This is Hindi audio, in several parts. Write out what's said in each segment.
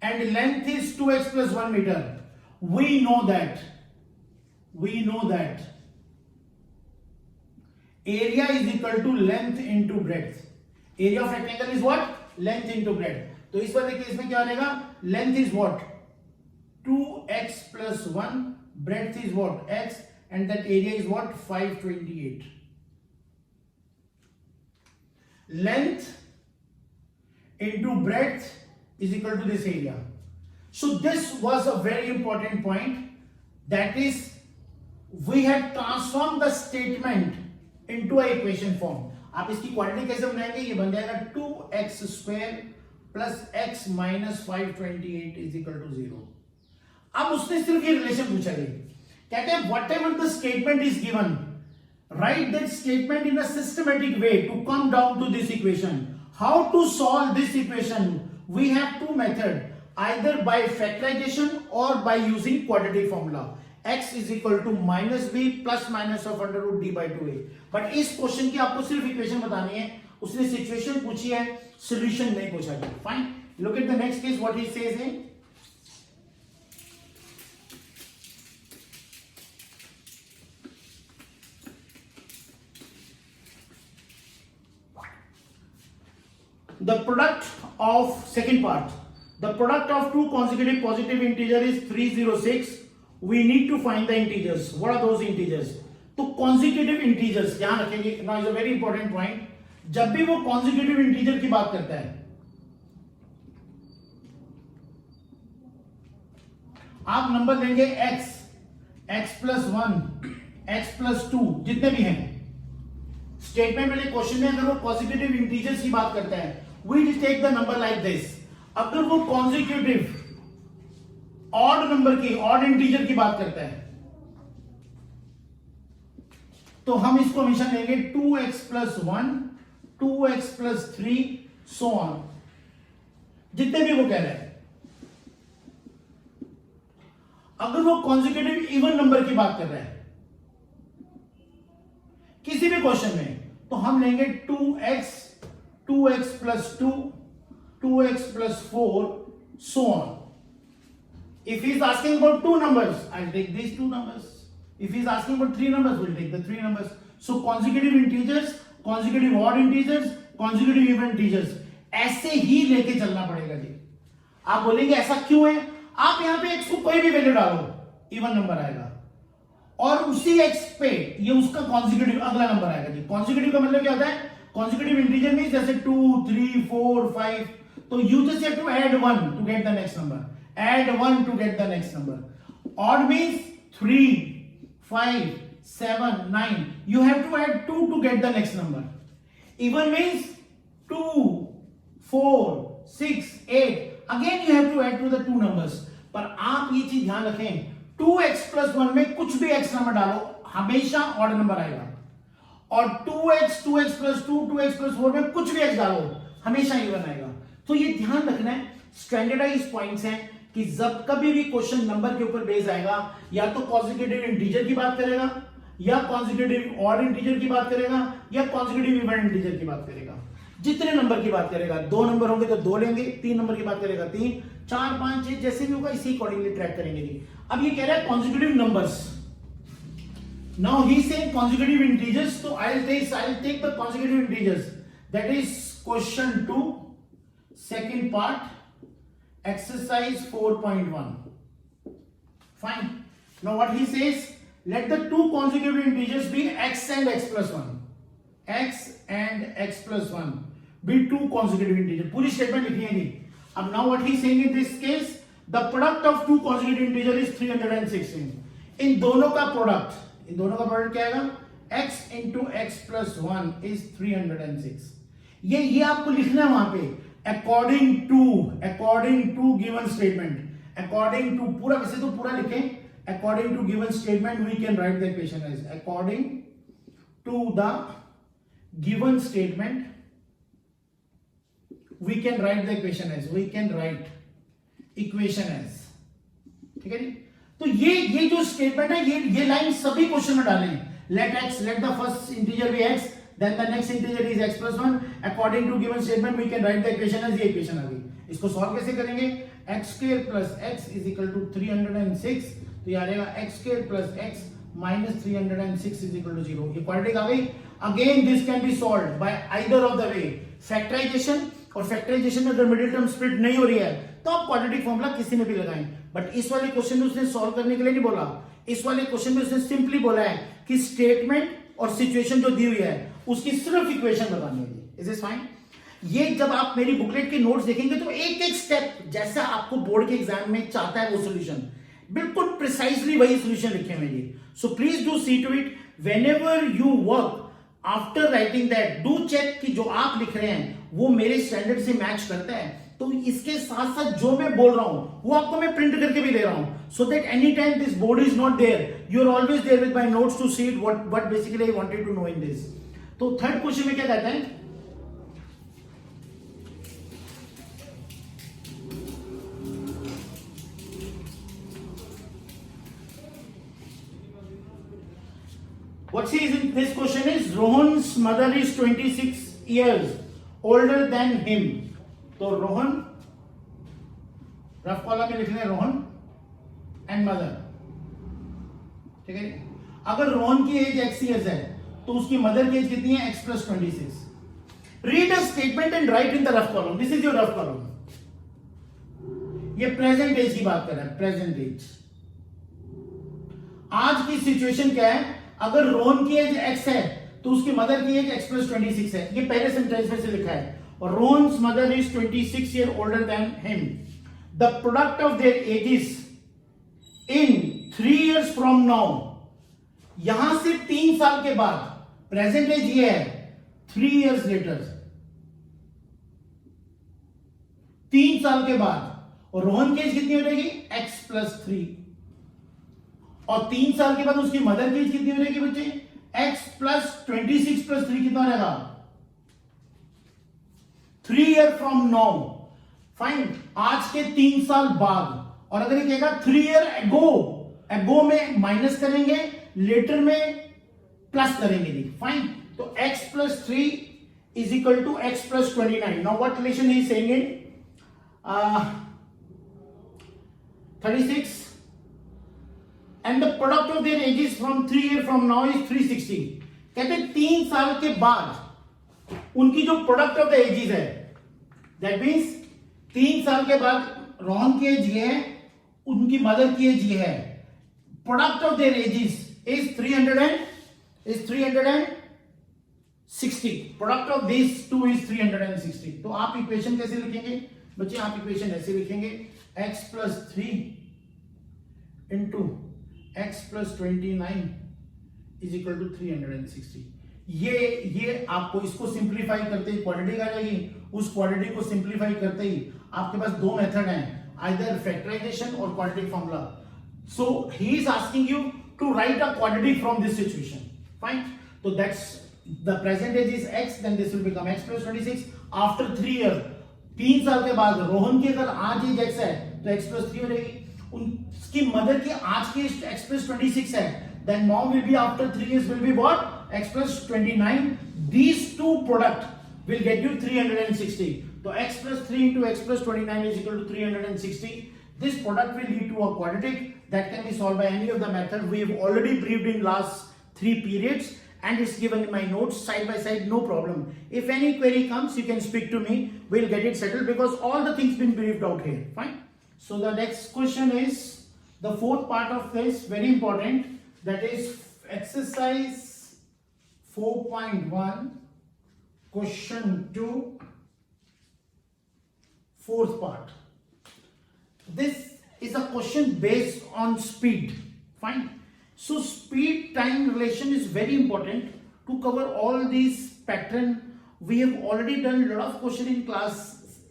and length is 2x plus 1 meter. We know that area is equal to length into breadth. Area of rectangle is what? Length into breadth. तो इस वाले केस में क्या रहेगा? Length is what? 2x plus 1, breadth is what? X, and that area is what? 528. Length into breadth is equal to this area. So this was a very important point. That is, we have transformed the statement into a equation form. आप इसकी क्वांटिटी कैसे बनाएंगे? ये बन जाएगा 2x square plus x minus 528 is equal to 0. अब उसने सिर्फ ये रिलेशन पूछा है, कहते हैं whatever the statement is given, write that statement in a systematic way to come down to this equation. How to solve this equation? We have two methods, either by factorization or by using quadratic formula. X is equal to minus b plus minus of under root d by 2a. But इस क्वेश्चन की आपको सिर्फ इक्वेशन बतानी है, उसने सिचुएशन पूछी है, सॉल्यूशन नहीं पूछा है. Fine, look at the next case. What he says है, the product of second part, the product of two consecutive positive integer is 306. We need to find the integers. What are those integers? तो consecutive integers ध्यान रखेंगे. Now is a very important point. जब भी वो consecutive integer की बात करता है, आप नंबर लेंगे x, x plus 1, x plus 2, जितने भी हैं. स्टेटमेंट वाले क्वेश्चन में अगर वो consecutive integers की बात करता है, we will take the number like this. अगर वो consecutive ऑड नंबर की, ऑड इंटीजर की बात करता है, तो हम इसको हमेशा लेंगे 2x plus 1, 2x plus 3, so on, जितने भी वो कह रहे हैं. अगर वो कॉन्जिक्यूटिव इवन नंबर की बात कर रहा है किसी भी क्वेश्चन में, तो हम लेंगे 2x, 2x plus 2, 2x plus 4, so on. If he is asking about two numbers, I'll take these two numbers. If he is asking about three numbers, we'll take the three numbers. So consecutive integers, consecutive odd integers, consecutive even integers, ऐसे ही लेके चलना पड़ेगा जी. आप बोलेंगे ऐसा क्यों है? आप यहाँ पे x को कोई भी वैल्यू डालो, इवन नंबर आएगा, और उसी x पे ये उसका consecutive अगला नंबर आएगा जी. consecutive का मतलब क्या होता है? consecutive integer means जैसे 2, 3, 4, 5, तो you just have to add 1 to get the next number. Add 1 to get the next number. Odd means 3, 5, 7, 9. You have to add 2 to get the next number. Even means 2, 4, 6, 8. Again you have to add to the two numbers. पर आप ये चीज ध्यान रखें, 2x plus 1 में कुछ भी x नंबर डालो, हमेशा ऑड नंबर आएगा. और 2x, 2x plus 2, 2x plus 4 में कुछ भी x डालो, हमेशा इवन आएगा. तो ये ध्यान रखना है, स्टैंडर्डाइज पॉइंट्स हैं कि जब कभी भी क्वेश्चन नंबर के ऊपर बेस आएगा, या तो कॉन्जिक्यूटिव इंटीजर की बात करेगा, या कॉन्जिक्यूटिव ऑड इंटीजर की बात करेगा, या कॉन्जिक्यूटिव इवन इंटीजर की बात करेगा. जितने नंबर की बात करेगा, 2 नंबर होंगे तो 2 लेंगे, 3 नंबर की बात करेगा 3, 4, 5, 6 जैसे भी होगा इसी अकॉर्डिंगली ट्रैक करेंगे जी. अब ये कह रहा है consecutive numbers. Now he saying consecutive integers, तो I will take the consecutive integers. That is question 2, second part, exercise 4.1. Fine. Now what he says, let the two consecutive integers be x and x plus 1. x and x plus 1 be two consecutive integers. पूरी स्टेटमेंट लिखनी है जी. अब now what he is saying in this case, the product of two consecutive integers is 316. इन दोनों का प्रोडक्ट क्या आएगा? x into x plus 1 is 306. ये आपको लिखना है वहां पे, according to given statement, according to, पूरा वैसे तो पूरा लिखें, according to given statement we can write the equation as, according to the given statement we can write the equation as, ठीक है जी. तो ये जो स्टेटमेंट है, ये लाइन सभी क्वेश्चन में डालें. let the first integer be x, then the next integer is x plus 1. According to given statement we can write the equation as, ये इक्वेशन आ गई. इसको सॉल्व कैसे करेंगे? X square plus x is equal to 306, तो ये आ जाएगा x square plus x minus 306 is equal to 0। ये क्वाड्रेटिक आ गई। Again this can be solved by either of the way, factorisation, और फैक्टराइजेशन में अगर मिडिल टर्म स्प्लिट नहीं हो रही है तो आप क्वाड्रेटिक फॉर्मूला किसी में भी लगाएं। बट इस वाले क्वेश्चन में उसने सॉल्व करने के लिए नहीं बोला, इस वाले क्वेश्चन में उसने सिंपली बोला है कि स्टेटमेंट और सिचुएशन जो दी हुई है उसकी सिर्फ इक्वेशन बतानी है। Is it fine? ये जब आप मेरी बुकलेट के नोट्स देखेंगे तो एक एक स्टेप जैसा आपको बोर्ड के एग्जाम में चाहता है वो सॉल्यूशन, बिल्कुल प्रिसाइजली वही सॉल्यूशन लिखे हुए हैं। So please do see to it whenever you work, after writing that do check कि जो आप लिख रहे हैं वो मेरे स्टैंडर्ड से मैच करता है। तो इसके साथ साथ जो मैं बोल रहा हूं वो आपको मैं प्रिंट करके भी दे रहा हूं, so that any time this board is not there, you are always there with my notes to see it what basically I wanted to know in this. तो थर्ड क्वेश्चन में क्या कहता है, what says in this question is Rohan's mother is 26 years older than him। तो रोहन, रफ कॉलम में लिख लें रोहन एंड मदर, ठीक है। अगर रोहन की एज x इयर्स है तो उसकी मदर की एज कितनी है, x plus 26। Read a statement and right in the rough column. This is your rough column. ये प्रेजेंट एज की बात कर रहा है, प्रेजेंट एज। आज की सिचुएशन क्या है, अगर रोहन की एज x है तो उसकी मदर की एज x प्लस 26 है, ये पहले सेंटेंस में से लिखा है। और Rohan's mother is 26 year older than him. The product of their edges in 3 years from now, यहां से 3 साल के बाद, प्रेजेंट एज ये है, 3 years लेटर, 3 साल के बाद। और रोहन की एज कितनी हो जाएगी, x प्लस 3, और 3 साल के बाद उसकी मदर की एज कितनी हो जाएगी बच्चे, x प्लस 26 प्लस 3 कितना रहेगा, 3 year फ्रॉम नाउ। फाइन, आज के 3 साल बाद। और अगर ये कहेगा 3 year ago, ago में माइनस करेंगे, लेटर में प्लस करेंगे। फाइन, तो x plus 3 is equal to x plus 29। Now what relation is saying in 36 and the product of their ages from 3 year from now is 360। कहते हैं 3 साल के बाद उनकी जो प्रोडक्ट ऑफ द एजेस है, दैट मींस 3 साल के बाद रोहन की एज ये है, उनकी मदर की एज ये है, product of their edges is 360, product of this two is 360। तो आप इक्वेशन कैसे लिखेंगे बच्चे, आप इक्वेशन ऐसे लिखेंगे, x plus 3 into x plus 29 is equal to 360। ये आपको इसको सिंप्लीफाई करते ही क्वाड्रेटिक आ जाएगी। उस क्वाड्रेटिक को सिंप्लीफाई करते ही आपके पास दो मेथड हैं, आइदर फैक्टराइजेशन और quadratic formula. So he is asking you to write a quadratic from this situation. Fine, तो that's the present age is x, then this will become x plus 26 after 3 years। 3 साल के बाद रोहन की अगर आज एज x है तो x प्लस 3 हो जाएगी, उसकी मदर की आज की x प्लस 26 है, then mom will be after 3 years will be what, x plus 29। these two product will get you 360। तो x plus 3 into x plus 29 is equal to 360। this product will lead to a quadratic that can be solved by any of the method we have already briefed in last 3 periods, and it's given in my notes side by side, no problem। if any query comes you can speak to me, we'll get it settled because all the things been briefed out here। fine, so the next question is the fourth part of this, very important, that is exercise 4.1 question 2, fourth part। this is a question based on speed। fine, so speed time relation is very important to cover all these pattern। we have already done a lot of question in class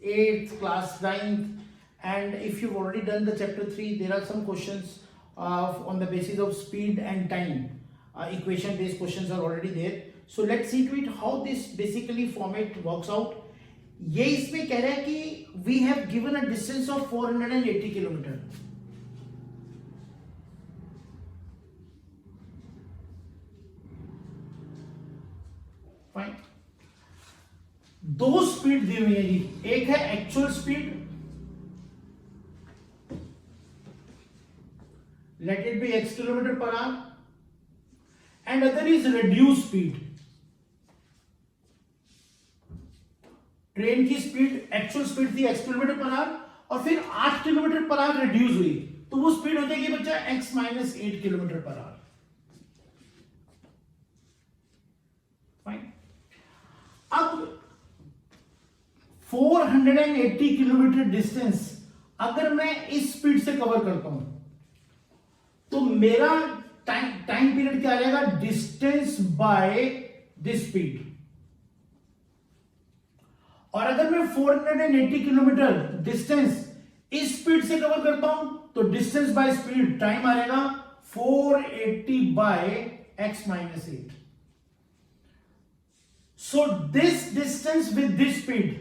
8th, class 9th, and if you've already done the chapter 3, there are some questions on the basis of speed and time। equation based questions are already there। so let's see to it how this basically format works out। ये इसमें कह रहा है कि we have given a distance of 480 kilometre. Fine, दो स्पीड दी हुई है जी, एक है actual speed let it be x kilometer per hour, and other is reduced speed. Train की स्पीड, एक्चुअल स्पीड थी x किलोमीटर पर आवर और फिर 8 किलोमीटर पर आवर रिड्यूस हुई, तो वो स्पीड हो जाएगी बच्चा x minus 8 kilometre per hour. Fine. अब 480 किलोमीटर डिस्टेंस अगर मैं इस स्पीड से कवर करता हूं तो मेरा टाइम पीरियड क्या आ जाएगा, डिस्टेंस बाय दिस स्पीड. और अगर मैं 480 किलोमीटर डिस्टेंस इस स्पीड से कवर करता हूं तो डिस्टेंस बाय स्पीड टाइम आ जाएगा 480 by x minus 8. So this distance with this speed,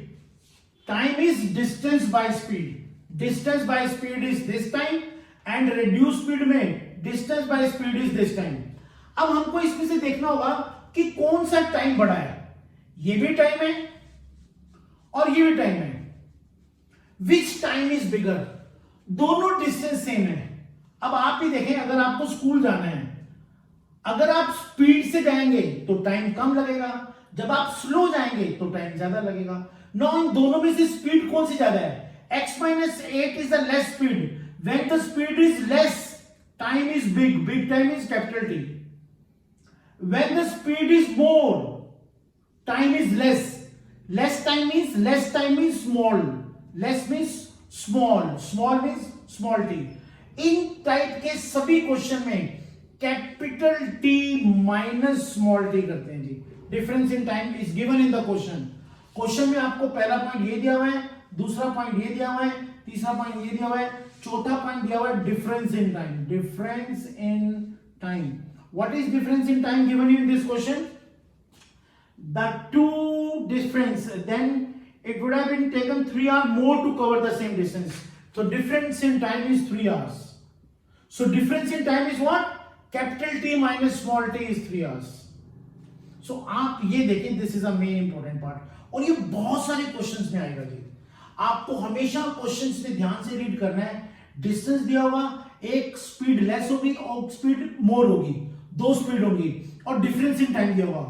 time is distance by speed. Distance by speed is this time and reduce speed में distance by speed is this time. अब हमको इसमें से देखना होगा कि कौन सा टाइम बड़ा है. ये भी टाइम है और ये भी टाइम है. विच टाइम इज बिगर. दोनों डिस्टेंस सेम है. अब आप ही देखें, अगर आपको स्कूल जाना है, अगर आप स्पीड से जाएंगे तो टाइम कम लगेगा, जब आप स्लो जाएंगे तो टाइम ज्यादा लगेगा. नो, इन दोनों में से स्पीड कौन सी ज्यादा है. x minus 8 is the less speed. When the speed is less, time is big. Big time is capital T. When the speed is more, time is less. Less time means small. Less means small. Small means small t. इन टाइप के सभी क्वेश्चन में capital T minus small t करते हैं जी. Difference in time is given in the question. Question में आपको पहला पॉइंट ये दिया हुआ है, दूसरा पॉइंट ये दिया हुआ है, तीसरा पॉइंट ये दिया हुआ है, चौथा पॉइंट दिया हुआ है difference in time. Difference in time. What is difference in time given in this question? The two difference, then it would have been taken 3 hours more to cover the same distance. So difference in time is 3 hours. So difference in time is what? Capital T minus small t is 3 hours. So आप ये देखें, this is a main important part. और ये बहुत सारे क्वेश्चंस में आएगा जी. आपको हमेशा क्वेश्चंस में ध्यान से रीड करना है. डिस्टेंस दिया हुआ, एक स्पीड लेस होगी और स्पीड मोर होगी, दो स्पीड होगी, और डिफरेंस इन टाइम दिया हुआ.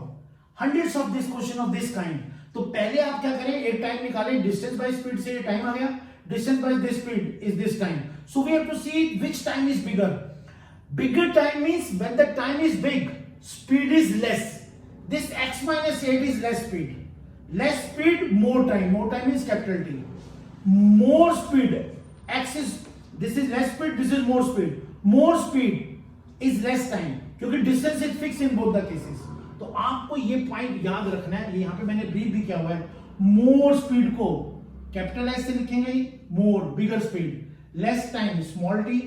Hundreds of this question of this kind. तो पहले आप क्या करें, एक टाइम निकालें. डिस्टेंस बाय स्पीड से ये टाइम आ गया, distance by this speed is this time. So we have to see which time is bigger. Bigger time means when the time is big, speed is less. This x minus 8 is less speed. Less speed, more time. More time is capital T. More speed, this is less speed, this is more speed. More speed is less time, क्योंकि distance is fixed in both the cases. तो आपको ये पॉइंट याद रखना है. ये यहां पे मैंने ब्रीफ भी किया हुआ है. मोर स्पीड को कैपिटल एस से लिखेंगे, more bigger speed, less time small t,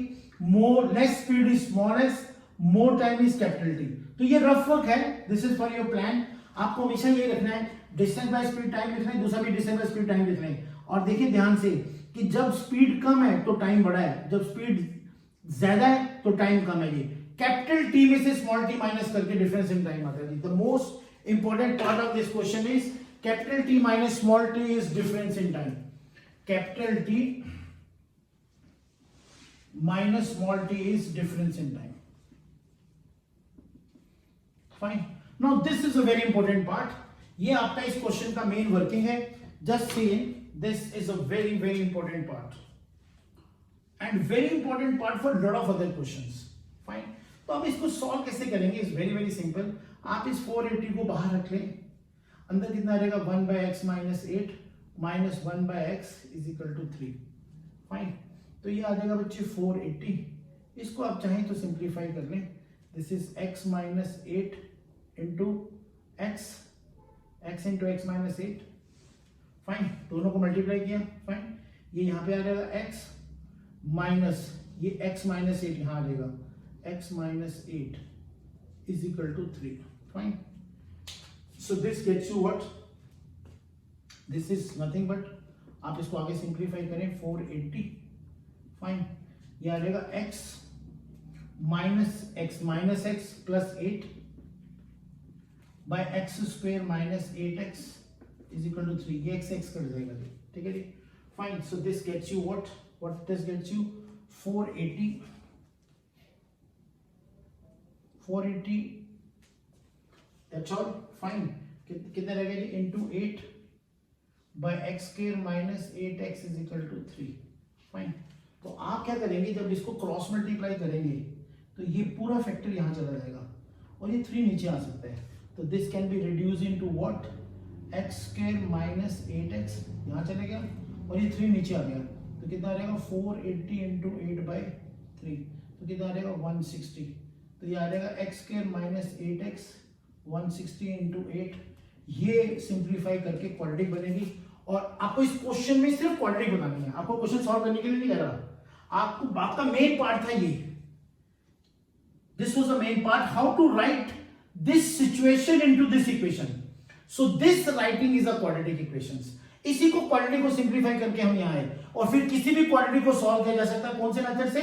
more less speed is small s, more time is capital t. तो ये रफ वर्क है. This is for your plan. आपको हमेशा ये रखना है, डिस्टेंस बाय स्पीड टाइम लिखना है, दूसरा भी डिस्टेंस बाय स्पीड टाइम लिखना है. और देखिए ध्यान से कि जब स्पीड कम है तो टाइम बड़ा है, जब स्पीड ज्यादा है तो टाइम कम है. ये कैपिटल टी में से स्मॉल टी माइनस करके डिफरेंस इन टाइम आता है. The most important part of this question is capital T minus small T is difference in time. Capital T minus small T is difference in time. Fine. Now this is a very important part. ये आपका इस क्वेश्चन का मेन वर्किंग है. Just see this is a very very important part and very important part for lot of other questions. Fine. तो अब इसको सॉल्व कैसे करेंगे? Is very very simple. आप इस 480 को बाहर रख लें. अंदर कितना रहेगा? 1 by x minus 8 minus 1 by x is equal to 3. Fine. तो ये आ जाएगा बच्चे 480. इसको आप चाहें तो सिंप्लीफाई कर लें. This is x minus 8 into x into x minus 8. Fine. दोनों को मल्टीप्लाई किया. फाइन. ये यहां पे आ जाएगा x माइनस ये x minus 8 यहां आ जाएगा. x minus 8 is equal to 3. Fine. So this gets you what? This is nothing but, आप इसको आगे सिंप्लीफाई करें, 480. फाइन. ये आ जाएगा x minus x plus 8 by x square minus 8x is equal to 3. ये x कट जाएगा जी. ठीक है जी. Fine. So this gets you what? What this gets you? 480 480, that's all, fine. कितने रह गए जी, into 8 by x square minus 8x is equal to 3, fine. तो आप क्या करेंगे, जब इसको क्रॉस मल्टीप्लाई करेंगे तो ये पूरा फैक्टर यहाँ चला जाएगा और ये 3 नीचे आ सकता है। तो this can be reduce into what, x square minus 8x यहाँ चले गया और ये 3 नीचे आ गया। तो कितना आ रहेगा 480 इंटू 8 बाई 3, तो कितना आ रहेगा 160। तो ये आ जाएगा x square minus 8x 160 into 8। ये सिंप्लीफाई करके क्वाड्रेटिक बनेगी। और आपको इस क्वेश्चन में सिर्फ क्वाड्रेटिक बनानी है, आपको क्वेश्चन सॉल्व करने के लिए नहीं कह रहा। आपका मेन पार्ट था ये, this was the main part, how to write this situation into this equation. So this writing is a quadratic equations. इसी को क्वाड्रेटिक को सिंप्लीफाई करके हम यहाँ आए और फिर किसी भी क्वाड्रेटिक को सॉल्व किया जा सकता है, कौन से मेथड से,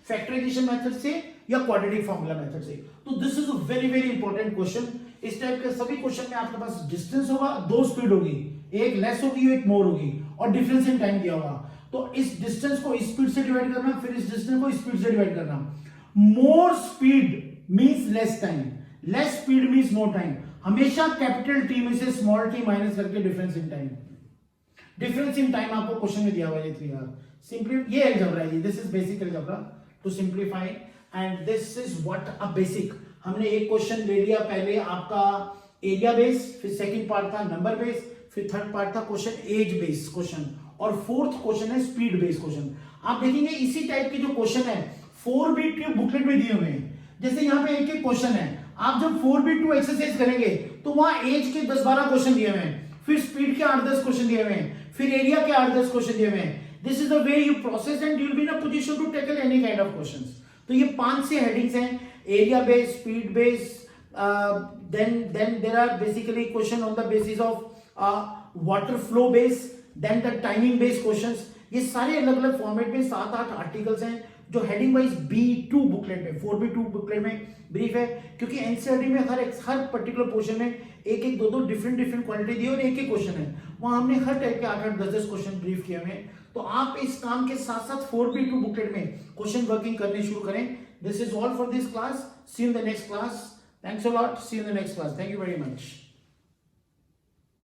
फैक्टराइजेशन मेथड से या क्वाड्रेटिक फॉर्मूला मेथड से। तो this is a very very important question. इस टाइप के सभी क्वेश्चन में आपके पास डिस्टेंस होगा, 2 स्पीड होगी, एक लेस होगी एक मोर होगी और डिफरेंस इन टाइम दिया होगा। तो इस डिस्टेंस को स्पीड से डिवाइड करना, फिर इस डिस्टेंस को स्पीड से डिवाइड करना। More speed means less time, less speed means more time. हमेशा कैपिटल टी में से स्मॉल टी माइनस करके difference in time, difference in time आपको क्वेश्चन में दिया हुआ है 3 यार। सिंपली ये अलजेब्रा है, this is basic algebra to simplify and this is what a basic. हमने एक क्वेश्चन ले लिया पहले आपका एरिया बेस, फिर सेकंड पार्ट था नंबर बेस, फिर थर्ड पार्ट था क्वेश्चन एज बेस क्वेश्चन और फोर्थ क्वेश्चन है स्पीड बेस क्वेश्चन। आप देखेंगे इसी टाइप के जो क्वेश्चन है 4 बीट के बुकलेट में दिए हुए हैं। जैसे यहाँ पे एक एक क्वेश्चन है, आप जब 4B2 एक्सरसाइज करेंगे तो वहां एज के 10-12 क्वेश्चन दिए हुए हैं, फिर स्पीड के 8-10 क्वेश्चन दिए हुए हैं, फिर एरिया के 8-10 क्वेश्चन दिए हुए हैं। This is the way you process and you will be in a position to tackle any kind of questions. तो ये 5 से हेडिंग्स हैं, area base, speed base, then there are basically question on the basis of water flow base, then the timing based questions. ये सारे अलग अलग फॉर्मेट में 7-8 आर्टिकल्स हैं जो हेडिंग वाइज B2 बुकलेट में, 4B2 बुकलेट में ब्रीफ है। क्योंकि एनसीईआरटी में हर पर्टिकुलर पोर्शन में एक 2 डिफरेंट क्वालिटी दी और एक क्वेश्चन है, वहां हमने हर टाइप के 8-8 10-10 क्वेश्चन ब्रीफ किए हुए हैं। तो आप इस काम के साथ साथ 4B2 बुकलेट में क्वेश्चन वर्किंग करने शुरू करें। This is all for this class, see you in the next class, thanks a lot, see you in the next class, thank you very much.